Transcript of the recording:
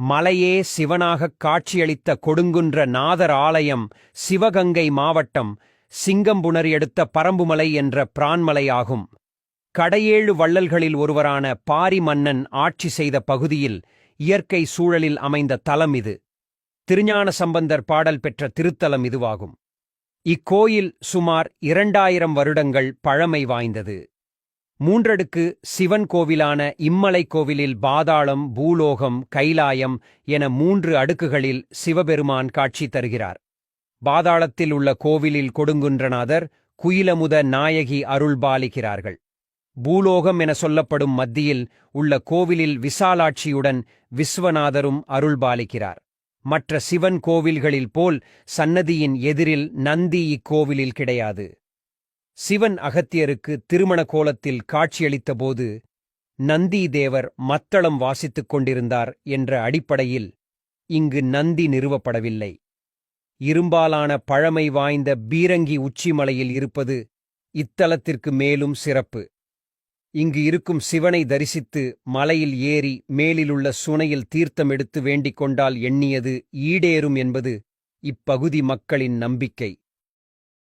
மலையே சிவனாகக் காட்சியளித்த கொடுங்குன்ற நாதர் ஆலயம் சிவகங்கை மாவட்டம் சிங்கம்புணரி அடுத்த பரம்புமலை என்ற பிரான்மலையாகும். கடையேழு வள்ளல்களில் ஒருவரான பாரி மன்னன் ஆட்சி செய்த பகுதியில் இயற்கை சூழலில் அமைந்த தலம் இது. திருஞான சம்பந்தர் பாடல் பெற்ற திருத்தலம் இதுவாகும். இக்கோயில் சுமார் 2000 வருடங்கள் பழமை வாய்ந்தது. மூன்றடுக்கு சிவன் கோவிலான இம்மலை கோவிலில் பாதாளம், பூலோகம், கைலாயம் என 3 அடுக்குகளில் சிவபெருமான் காட்சி தருகிறார். பாதாளத்தில் உள்ள கோவிலில் கொடுங்குன்றநாதர், குயிலமுத நாயகி அருள்பாலிக்கிறார்கள். பூலோகம் என சொல்லப்படும் மத்தியில் உள்ள கோவிலில் விசாலாட்சியுடன் விஸ்வநாதரும் அருள்பாலிக்கிறார். மற்ற சிவன் கோவில்களில் போல் சன்னதியின் எதிரில் நந்தி இக்கோவிலில் கிடையாது. சிவன் அகத்தியருக்கு திருமண கோலத்தில் காட்சியளித்தபோது நந்தி தேவர் மத்தளம் வாசித்துக் கொண்டிருந்தார் என்ற அடிப்படையில் இங்கு நந்தி நிறுவப்படவில்லை. இரும்பாலான பழமை வாய்ந்த பீரங்கி உச்சிமலையில் இருப்பது இத்தலத்திற்கு மேலும் சிறப்பு. இங்கு இருக்கும் சிவனை தரிசித்து மலையில் ஏறி மேலிலுள்ள சுனையில் தீர்த்தம் எடுத்து வேண்டிக் கொண்டால் எண்ணியது ஈடேறும் என்பது இப்பகுதி மக்களின் நம்பிக்கை.